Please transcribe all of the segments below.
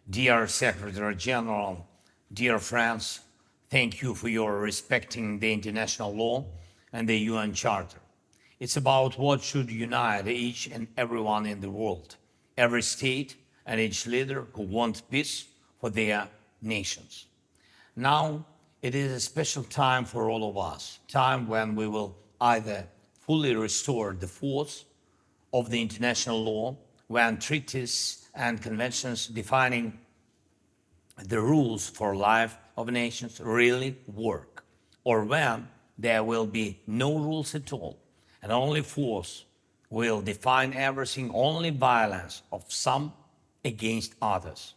Dear Secretary General, dear friends, thank you for your respecting the international law and the UN Charter. It's about what should unite each and everyone in the world, every state and each leader who wants peace for their nations. Now, it is a special time for all of us, time when we will either fully restore the force of the international law, when treaties and conventions defining the rules for life of nations really work, or when there will be no rules at all, and only force will define everything, only violence of some against others.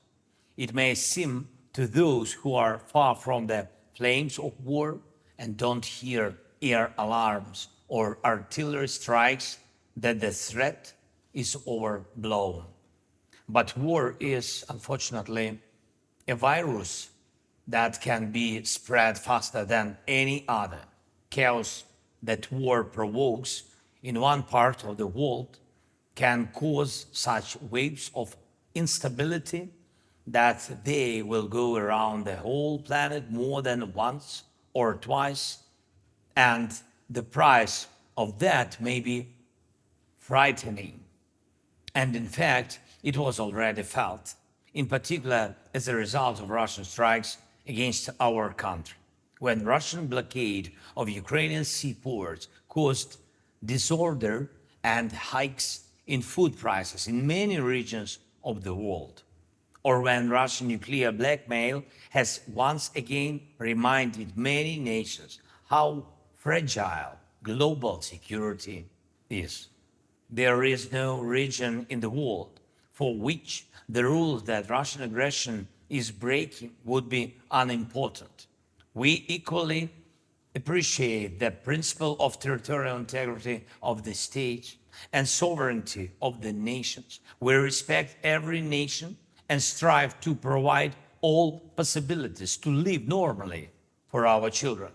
It may seem to those who are far from the flames of war and don't hear air alarms or artillery strikes that the threat is overblown. But war is, unfortunately, a virus that can be spread faster than any other. Chaos that war provokes in one part of the world can cause such waves of instability that they will go around the whole planet more than once or twice, and the price of that may be frightening. And in fact, it was already felt, in particular as a result of Russian strikes against our country, when Russian blockade of Ukrainian seaports caused disorder and hikes in food prices in many regions of the world, or when Russian nuclear blackmail has once again reminded many nations how fragile global security is. There is no region in the world for which the rules that Russian aggression is breaking would be unimportant. We equally appreciate the principle of territorial integrity of the state and sovereignty of the nations. We respect every nation and strive to provide all possibilities to live normally for our children,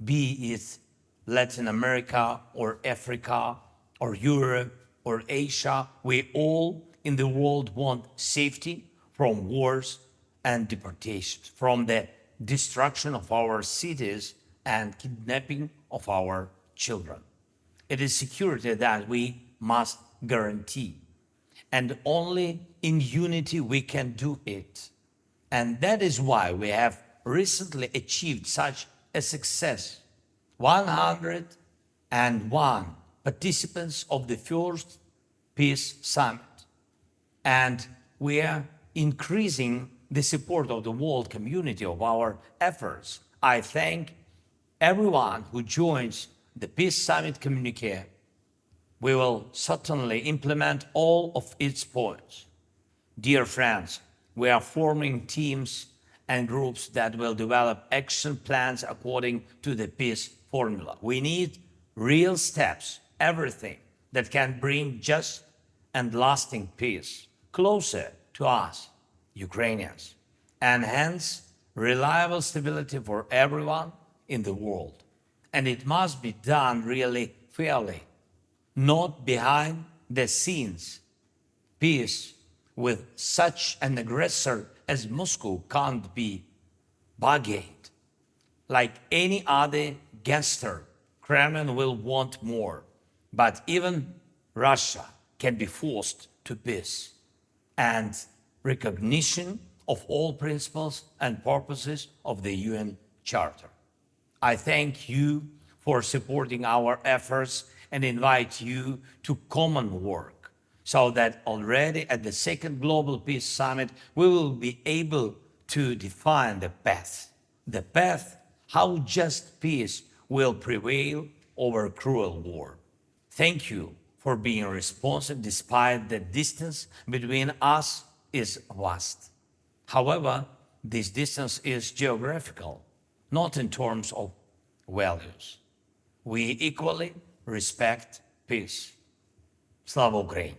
be it Latin America or Africa or Europe or Asia. We all in the world want safety from wars and deportations, from the destruction of our cities and kidnapping of our children. It is security that we must guarantee, and only in unity we can do it. And that is why we have recently achieved such a success. 101 participants of the first Peace Summit. And we are increasing the support of the world community of our efforts. I thank everyone who joins the Peace Summit communique. We will certainly implement all of its points. Dear friends, we are forming teams and groups that will develop action plans according to the peace formula. We need real steps, everything that can bring just and lasting peace closer to us, Ukrainians, and hence reliable stability for everyone in the world. And it must be done really fairly, not behind the scenes. Peace with such an aggressor as Moscow can't be bargained. Like any other gangster, Kremlin will want more. But even Russia can be forced to peace and recognition of all principles and purposes of the UN Charter. I thank you for supporting our efforts and invite you to common work so that already at the second Global Peace Summit, we will be able to define the path how just peace will prevail over cruel war. Thank you for being responsive despite the distance between us is vast. However, this distance is geographical, not in terms of values. We equally respect peace. Slava Ukraini!